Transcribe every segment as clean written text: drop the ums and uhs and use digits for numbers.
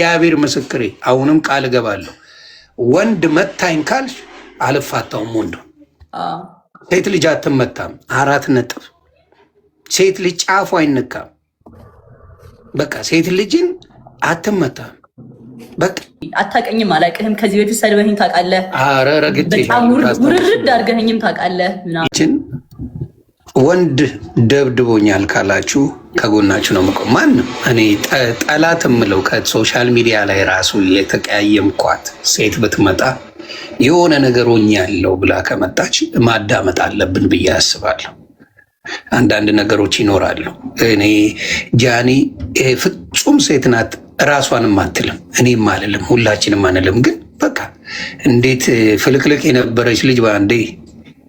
እግዚአብሔር ምስክሬ፣ አሁንም ቃል እገባለሁ። ወንድ መታኝ ካልሽ አልፋታውም። ወንዱ ሴት ልጅ አትመታም። 4 ነጥብ። ሴት ልጅ ጫፉ አይነካም። በቃ ሴት ልጅን አትመታም። በቃ አታውቅኝም፣ አላውቅህም። ከዚህ በፊት ሰድበኸኝ ታውቃለህ? ኧረ ረግጬ በጣም ውርርድ አድርገኸኝም ታውቃለህ ምናምን። ወንድ ደብድቦኛል ካላችሁ ከጎናችሁ ነው የምቆም። ማንም እኔ ጠላት የምለው ከሶሻል ሚዲያ ላይ ራሱ የተቀያየምኳት ሴት ብትመጣ የሆነ ነገር ሆኛለሁ ብላ ከመጣች ማዳመጥ አለብን ብዬ አስባለሁ። አንዳንድ ነገሮች ይኖራሉ። እኔ ጃኒ ፍጹም ሴት ናት ራሷንም አትልም፣ እኔም አልልም፣ ሁላችንም አንልም። ግን በቃ እንዴት ፍልቅልቅ የነበረች ልጅ በአንዴ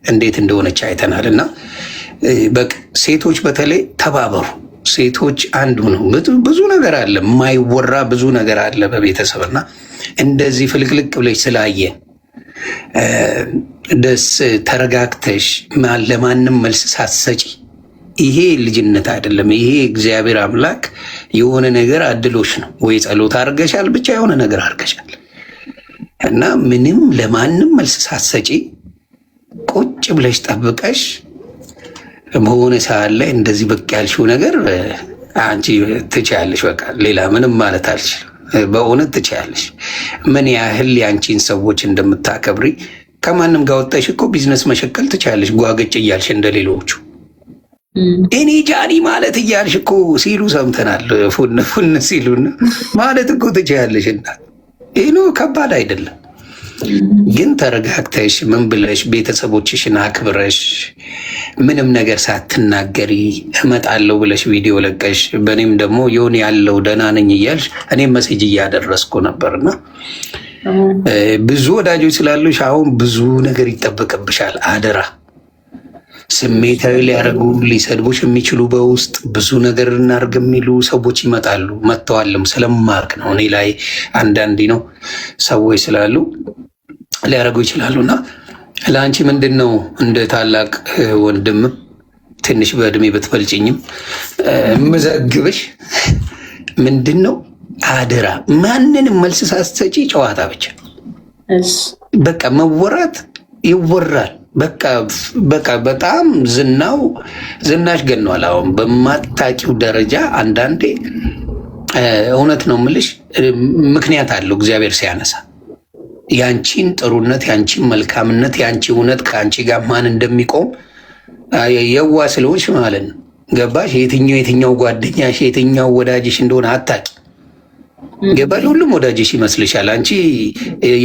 እንዴት እንደሆነች አይተናል። እና በቃ ሴቶች በተለይ ተባበሩ። ሴቶች አንዱ ነው። ብዙ ነገር አለ፣ የማይወራ ብዙ ነገር አለ በቤተሰብና እንደዚህ ፍልቅልቅ ብለሽ ስላየ ደስ ተረጋግተሽ ለማንም መልስ ሳትሰጪ፣ ይሄ ልጅነት አይደለም። ይሄ እግዚአብሔር አምላክ የሆነ ነገር አድሎሽ ነው። ወይ ጸሎት አድርገሻል፣ ብቻ የሆነ ነገር አድርገሻል እና ምንም ለማንም መልስ ሳትሰጪ ቁጭ ብለሽ ጠብቀሽ በሆነ ሰዓት ላይ እንደዚህ በቃ ያልሽው ነገር አንቺ ትችያለሽ። በቃ ሌላ ምንም ማለት አልችልም። በእውነት ትችያለሽ። ምን ያህል የአንቺን ሰዎች እንደምታከብሪ ከማንም ጋር ወጣሽ እኮ ቢዝነስ መሸቀል ትችያለሽ። ጓገጭ እያልሽ እንደሌሎቹ እኔ ጃኒ ማለት እያልሽ እኮ ሲሉ ሰምተናል። ፉን ፉን ሲሉና ማለት እኮ ትችያለሽ። እና ይህ ከባድ አይደለም። ግን ተረጋግተሽ ምን ብለሽ ቤተሰቦችሽን አክብረሽ ምንም ነገር ሳትናገሪ እመጣለሁ ብለሽ ቪዲዮ ለቀሽ፣ በእኔም ደግሞ የሆነ ያለው ደህና ነኝ እያልሽ እኔም መሴጅ እያደረስኩ ነበርና ብዙ ወዳጆች ስላሉሽ አሁን ብዙ ነገር ይጠበቅብሻል። አደራ ስሜታዊ ሊያደርጉ ሊሰድቡሽ የሚችሉ በውስጥ ብዙ ነገር እናርግ የሚሉ ሰዎች ይመጣሉ። መጥተዋልም ስለማርክ ነው። እኔ ላይ አንዳንዴ ነው ሰዎች ስላሉ ሊያደርጉ ይችላሉ። እና ለአንቺ ምንድን ነው እንደ ታላቅ ወንድም ትንሽ በእድሜ ብትበልጭኝም ምዘግብሽ ምንድን ነው፣ አደራ ማንንም መልስ ሳትሰጪ ጨዋታ ብቻ። በቃ መወራት ይወራል። በቃ በጣም ዝናሽ ገኗል። አሁን በማታውቂው ደረጃ አንዳንዴ እውነት ነው የምልሽ፣ ምክንያት አለው እግዚአብሔር ሲያነሳ ያንቺን ጥሩነት፣ ያንቺን መልካምነት፣ ያንቺ እውነት ከአንቺ ጋር ማን እንደሚቆም የዋ ስለሆንሽ ማለት ነው። ገባሽ? የትኛው ጓደኛሽ የትኛው ወዳጅሽ እንደሆነ አታቂ። ገባሽ? ሁሉም ወዳጅሽ ይመስልሻል። አንቺ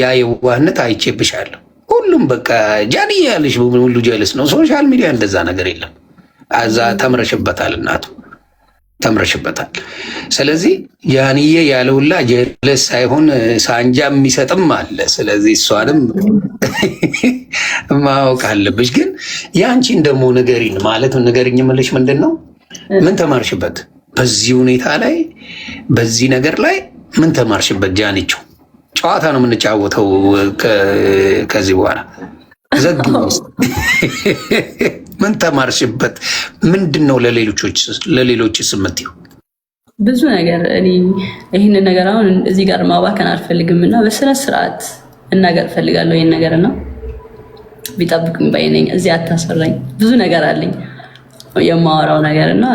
ያ የዋህነት አይቼብሻለሁ። ሁሉም በቃ ጃኒ ያለሽ ሁሉ ጀልስ ነው። ሶሻል ሚዲያ እንደዛ ነገር የለም። አዛ ተምረሽበታል፣ እናቱ ተምረሽበታል። ስለዚህ ጃንዬ ያለውላ ጀለስ ሳይሆን ሳንጃ የሚሰጥም አለ። ስለዚህ እሷንም ማወቅ አለብሽ። ግን የአንቺን ደግሞ ንገሪን ማለት ንገሪኝ የምልሽ ምንድን ነው፣ ምን ተማርሽበት በዚህ ሁኔታ ላይ በዚህ ነገር ላይ ምን ተማርሽበት? ጃኒቾ ጨዋታ ነው የምንጫወተው ከዚህ በኋላ ዘግብ ምን ተማርሽበት? ምንድን ነው ለሌሎች ስምት ይሁ ብዙ ነገር። እኔ ይህንን ነገር አሁን እዚህ ጋር ማባከን አልፈልግም እና በስነ ስርዓት እናገር እፈልጋለሁ። ይህን ነገር እና ቢጠብቅም ባይነኝ እዚህ አታሰራኝ። ብዙ ነገር አለኝ የማወራው ነገር እና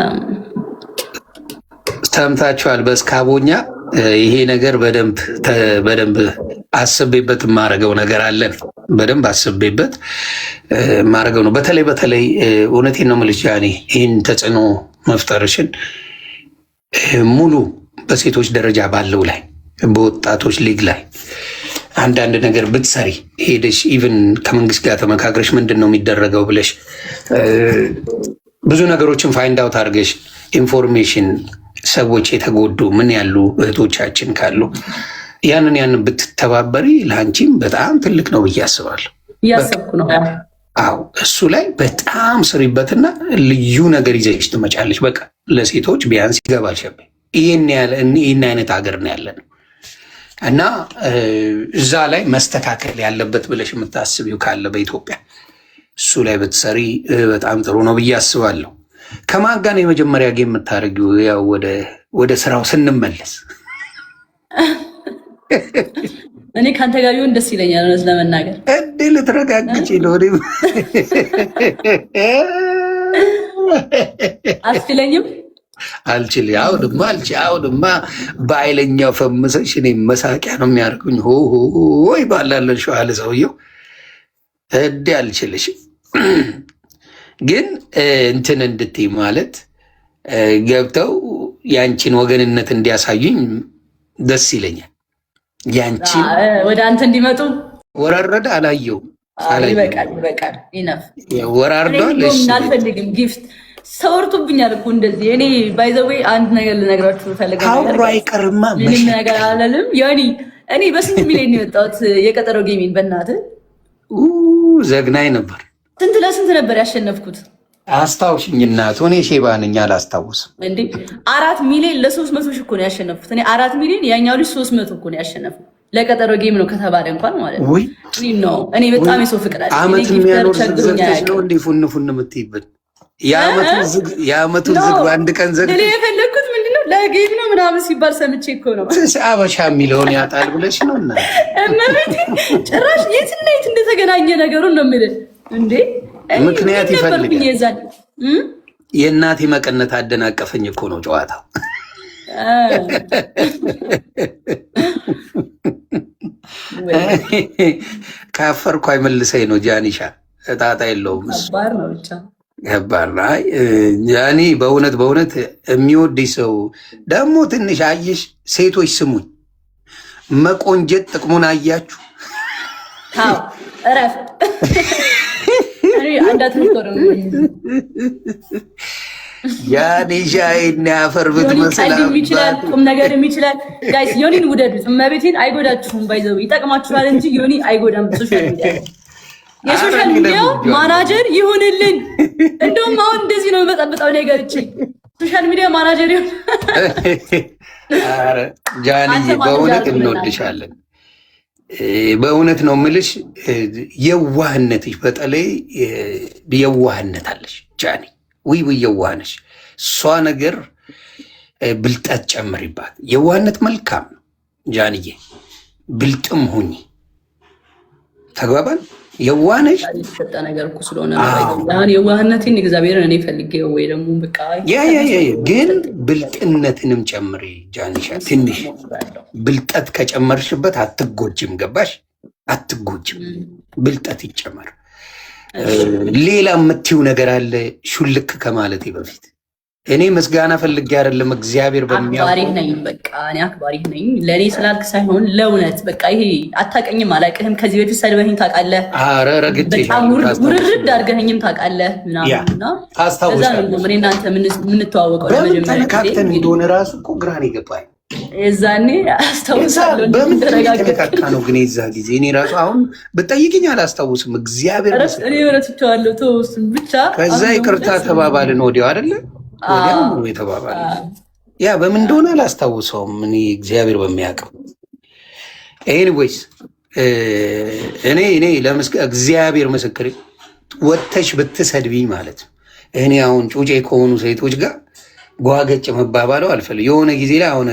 ሰምታችኋል። በስካቦኛ ይሄ ነገር በደንብ አስቤበት የማረገው ነገር አለን። በደንብ አስቤበት ማረገው ነው። በተለይ እውነቴን ነው የምልሽ ጃኒ፣ ይህን ተጽዕኖ መፍጠርሽን ሙሉ በሴቶች ደረጃ ባለው ላይ በወጣቶች ሊግ ላይ አንዳንድ ነገር ብትሰሪ ሄደሽ ኢቭን ከመንግስት ጋር ተመካክረሽ ምንድን ነው የሚደረገው ብለሽ ብዙ ነገሮችን ፋይንድ አውት አድርገሽ ኢንፎርሜሽን ሰዎች የተጎዱ ምን ያሉ እህቶቻችን ካሉ ያንን ብትተባበሪ ለአንቺም በጣም ትልቅ ነው ብዬ አስባለሁ። እያሰብኩ ነው። አዎ እሱ ላይ በጣም ስሪበትና ልዩ ነገር ይዘሽ ትመጫለሽ። በቃ ለሴቶች ቢያንስ ይገባል። ሸቤ ይህን አይነት ሀገር ነው ያለን እና እዛ ላይ መስተካከል ያለበት ብለሽ የምታስቢው ካለ በኢትዮጵያ እሱ ላይ ብትሰሪ በጣም ጥሩ ነው ብዬ አስባለሁ። ከማን ጋር ነው የመጀመሪያ ጌም የምታደርጊው? ያው ወደ ስራው ስንመለስ እኔ ከአንተ ጋር ቢሆን ደስ ይለኛል እውነት ለመናገር። እንዴ ልትረጋግጪ ነው? አትችለኝም? አልችል አሁንማ በኃይለኛው ፈምሰሽ እኔ መሳቂያ ነው የሚያደርጉኝ። ሆይ ባላለን ሸዋለ ሰውየው እዴ አልችልሽም። ግን እንትን እንድትይ ማለት ገብተው ያንቺን ወገንነት እንዲያሳዩኝ ደስ ይለኛል። ያንቺን ወደ አንተ እንዲመጡ ወራረደ አላየውም። ይበቃል። ይነፍ ወራርዷል። አልፈልግም ጊፍት ሰወርቱብኛል እኮ እንደዚህ። እኔ ባይዘዌ አንድ ነገር ልነግራችሁ ፈልጋለሁ። አውሮ አይቀርማ ምንም ነገር አላለም። ያኒ እኔ በስንት ሚሊዮን የወጣሁት የቀጠሮ ጌሚን በእናትህ ዘግናኝ ነበር። ስንት ለስንት ነበር ያሸነፍኩት? አስታውሽኝ እናቱ። እኔ ሼባ ነኝ አላስታውስም። እንዴ 4 ሚሊዮን ለ300 ሺህ እኮ ነው ያሸነፍኩት እኔ 4 ሚሊዮን፣ ያኛው ልጅ 300 እኮ ነው ያሸነፍኩት። ለቀጠሮ ጌም ነው ከተባለ እንኳን ማለት ነው። ነው እኔ በጣም የሰው ፍቅር አለ። አመት የሚያኖር ዘግተሽ ነው እንዴ ፉን የምትይበት? የአመቱን ዝግ በአንድ ቀን ዘግ እኔ የፈለግኩት ምንድነው ለጌም ነው ምናምን ሲባል ሰምቼ እኮ ነው። አበሻ የሚለውን ያጣል ብለሽ ነው እና እመቤቴ ጭራሽ የትና የት እንደተገናኘ ነገሩን ነው የምልህ እንዴ። ምክንያት ይፈልጋል። የእናቴ መቀነት አደናቀፈኝ እኮ ነው ጨዋታው። ካፈርኩ አይመልሰኝ ነው ጃኒሻ። እጣጣ የለውም እሱ ከባድ ነው። ጃኒ በእውነት የሚወድሽ ሰው ደግሞ ትንሽ አየሽ። ሴቶች ስሙኝ፣ መቆንጀት ጥቅሙን አያችሁ። እረፍ ጃኒሻ ያፈር ብትመስል ይችላል፣ ቁም ነገርም ይችላል። ጋይስ ዮኒን ውደዱት፣ እመቤቴን አይጎዳችሁም። ባይዘው ይጠቅማችኋል እንጂ ዮኒ አይጎዳም። ሶሻል ሚዲያ የሶሻል ሚዲያው ማናጀር ይሁንልን። እንደውም አሁን እንደዚህ ነው የመጠበጣው ነገር ይችል ሶሻል ሚዲያ ማናጀር ይሁን። ኧረ ጃኒዬ በእውነት እንወድሻለን። በእውነት ነው የምልሽ። የዋህነትሽ በተለይ የዋህነት አለሽ ጃኒ። ውይ የዋህነሽ። እሷ ነገር ብልጠት ጨምሪባት። የዋህነት መልካም ነው ጃንዬ። ብልጥም ሁኚ። ተግባባን? የዋህነሽ የተሰጠ ነገር እኮ ስለሆነ የዋህነትን እግዚአብሔርን እኔ ፈልጌ ወይ ደግሞ በቃ ግን ብልጥነትንም ጨምሪ ጃኒሻ። ትንሽ ብልጠት ከጨመርሽበት አትጎጅም። ገባሽ? አትጎጅም። ብልጠት ይጨመር። ሌላ የምትይው ነገር አለ? ሹልክ ከማለቴ በፊት እኔ ምስጋና ፈልጌ አይደለም። እግዚአብሔር አክባሪ ነኝ። በቃ እኔ አክባሪ ነኝ። ለእኔ ስላልክ ሳይሆን ለእውነት በቃ ይሄ አታውቀኝም፣ አላውቅህም። ከዚህ በፊት ሰድበኸኝ ታውቃለህ። በጣም ውርርድ አድርገኸኝም ታውቃለህ ምናምን። እዛ ነው እኔ እናንተ የምንተዋወቀው ለመጀመሪያ ጊዜ እንደሆነ ራሱ እኮ ግራን ይገባል። የዛኔ አስታውሳለሁ። በምን ተነካካ ነው ግን የዛ ጊዜ እኔ ራሱ አሁን ብጠይቅኝ አላስታውስም። እግዚአብሔር እኔ ረስቼዋለሁ። ተወስን ብቻ ከዛ ይቅርታ ተባባልን። ወዲያው አይደለ ወዲያው ነው የተባባልን። ያ በምን እንደሆነ አላስታውሰውም እኔ እግዚአብሔር በሚያውቀው። ኤኒዌይስ እኔ እግዚአብሔር ምስክሬ ወተሽ ብትሰድቢኝ ማለት ነው እኔ አሁን ጩጬ ከሆኑ ሴቶች ጋር ጓገጭ መባባለው አልፈልግም። የሆነ ጊዜ ላይ አሁን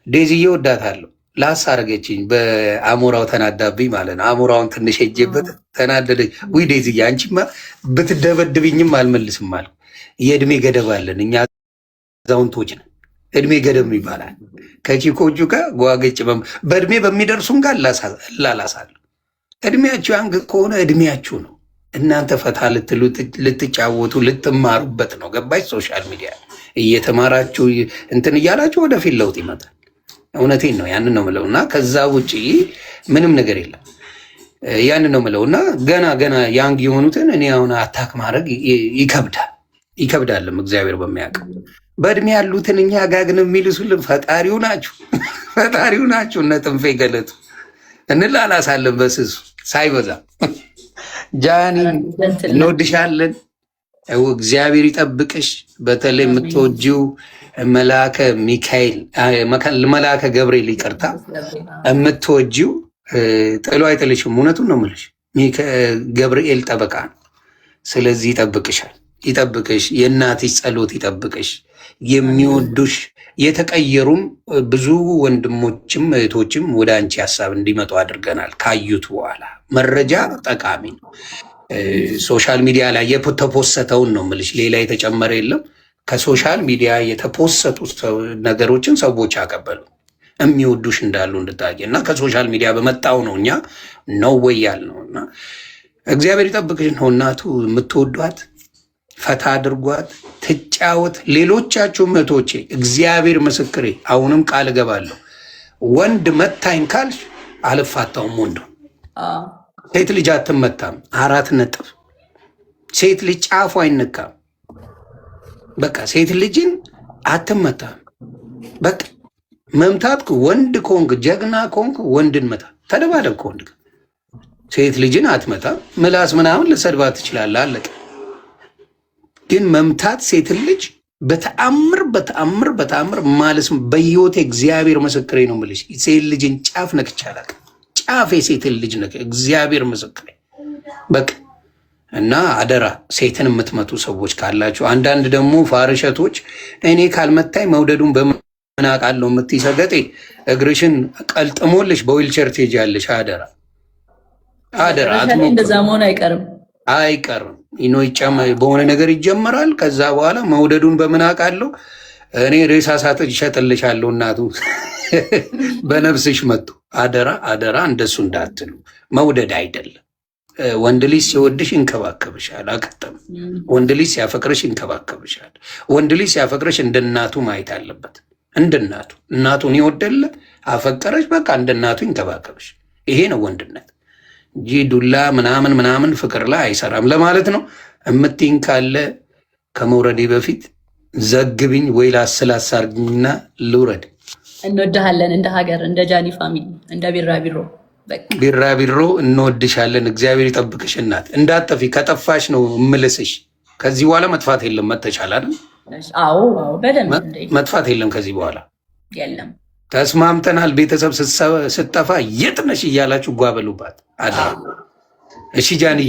ዴዚዬ ወዳታለሁ ላሳረገችኝ በአሞራው ተናዳብኝ ማለት ነው። አሞራውን ትንሽ ሄጄበት ተናደደች። ውይ ዴዚዬ አንቺማ ብትደበድብኝም አልመልስም አልኩ። የእድሜ ገደብ አለን እኛ አዛውንቶች ነን። እድሜ ገደብ ይባላል። ከቺኮቹ ጋር ጓገጭ በእድሜ በሚደርሱም ጋር ላላሳለሁ። እድሜያችሁ ያንግ ከሆነ እድሜያችሁ ነው። እናንተ ፈታ ልትሉ ልትጫወቱ ልትማሩበት ነው። ገባች? ሶሻል ሚዲያ እየተማራችሁ እንትን እያላችሁ ወደፊት ለውጥ ይመጣል። እውነቴን ነው። ያንን ነው ምለው እና ከዛ ውጭ ምንም ነገር የለም። ያንን ነው ምለው እና ገና ያንግ የሆኑትን እኔ አሁን አታክ ማድረግ ይከብዳልም እግዚአብሔር በሚያውቀው። በእድሜ ያሉትን እኛ ጋግን የሚልሱልን ፈጣሪው ናችሁ። እነ ጥንፌ ገለጡ እንላላሳለን በስሱ ሳይበዛ። ጃኒ እንወድሻለን። እግዚአብሔር ይጠብቅሽ። በተለይ የምትወጂው መልአከ ሚካኤል መልአከ ገብርኤል ይቅርታ፣ የምትወጂው ጥሎ አይጥልሽም። እውነቱን ነው የምልሽ። ገብርኤል ጠበቃ ነው። ስለዚህ ይጠብቅሽ። የእናትሽ ጸሎት ይጠብቅሽ። የሚወዱሽ የተቀየሩም ብዙ ወንድሞችም እህቶችም ወደ አንቺ ሀሳብ እንዲመጡ አድርገናል። ካዩት በኋላ መረጃ ጠቃሚ ነው። ሶሻል ሚዲያ ላይ የተፖሰተውን ነው የምልሽ፣ ሌላ የተጨመረ የለም። ከሶሻል ሚዲያ የተፖሰቱ ነገሮችን ሰዎች አቀበሉ የሚወዱሽ እንዳሉ እንድታቂ እና ከሶሻል ሚዲያ በመጣው ነው እኛ ነው ወይ ያልነው እና እግዚአብሔር ይጠብቅሽ ነው። እናቱ የምትወዷት ፈታ አድርጓት፣ ትጫወት። ሌሎቻችሁም እህቶቼ እግዚአብሔር ምስክሬ፣ አሁንም ቃል እገባለሁ ወንድ መታኝ ካልሽ አልፋታውም። ወንዱ ሴት ልጅ አትመታም። 4 ነጥብ። ሴት ልጅ ጫፉ አይነካም። በቃ ሴት ልጅን አትመታም። በቃ መምታት ወንድ ኮንክ ጀግና ኮንክ ወንድን መታ። ተደባደብ ከወንድ ጋር። ሴት ልጅን አትመታም። ምላስ ምናምን ልሰድባት ትችላለህ፣ አለቀ። ግን መምታት ሴትን ልጅ በተአምር ማለት በህይወቴ እግዚአብሔር ምስክሬ ነው የምልሽ፣ ሴት ልጅን ጫፍ ነክቼ አላውቅም። ጫፍ የሴትን ልጅ ነክ እግዚአብሔር ምስክሬ። በቃ እና አደራ ሴትን የምትመቱ ሰዎች ካላችሁ፣ አንዳንድ ደግሞ ፋርሸቶች እኔ ካልመታኝ መውደዱን በምን አውቃለሁ የምትይ ሰገጤ፣ እግርሽን ቀልጥሞልሽ በዊልቸር ትሄጃለሽ። አደራ አደራ፣ እንደዛ መሆን አይቀርም በሆነ ነገር ይጀመራል። ከዛ በኋላ መውደዱን በምን አውቃለሁ እኔ ሬሳ ሳጥን ይሸጥልሻለሁ እናቱ በነፍስሽ መጡ። አደራ አደራ፣ እንደሱ እንዳትሉ። መውደድ አይደለም። ወንድ ልጅ ሲወድሽ ይንከባከብሻል። አቀጠም ወንድ ልጅ ሲያፈቅርሽ ይንከባከብሻል። ወንድ ልጅ ሲያፈቅርሽ እንደ እናቱ ማየት አለበት። እንደ እናቱን ይወደለ አፈቀረሽ፣ በቃ እንደ እናቱ ይንከባከብሽ። ይሄ ነው ወንድነት እንጂ ዱላ ምናምን ፍቅር ላይ አይሰራም ለማለት ነው። እምትይኝ ካለ ከመውረዴ በፊት ዘግብኝ ወይ ላስላስ አርግኝና ልውረድ። እንወድሃለን፣ እንደ ሀገር፣ እንደ ጃኒ ፋሚሊ፣ እንደ ቢራቢሮ ቢራቢሮ እንወድሻለን። እግዚአብሔር ይጠብቅሽ እናት፣ እንዳጠፊ። ከጠፋሽ ነው እምልስሽ። ከዚህ በኋላ መጥፋት የለም። መተቻል አይደል? አዎ በደንብ መጥፋት የለም ከዚህ በኋላ የለም። ተስማምተናል። ቤተሰብ ስትጠፋ የት ነሽ እያላችሁ ጓበሉባት። አዳ እሺ ጃንዬ፣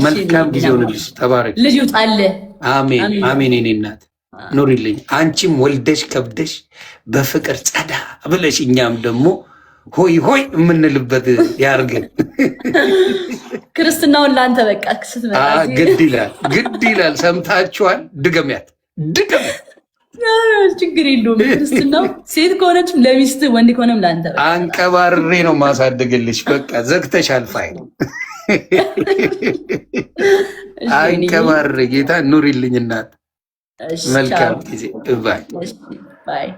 መልካም ጊዜ ሆንልሽ። ተባረክ። ልጅ ውጣል። አሜን አሜን። የኔ እናት ኑሪልኝ። አንቺም ወልደሽ ከብደሽ በፍቅር ጸዳ ብለሽ እኛም ደግሞ ሆይ ሆይ የምንልበት ያርገን። ክርስትናውን ለአንተ በቃ ስትመጣ ግድ ይላል። ሰምታችኋል? ድገሚያት። ችግር የለውም። ክርስትናው ሴት ከሆነችም ለሚስት፣ ወንድ ከሆነም ለአንተ በቃ አንቀባርሬ ነው ማሳደግልሽ። በቃ ዘግተሻል ፋይል። አንቀባርሬ ጌታ ኑሪልኝ እናት። መልካም ጊዜ ባይ።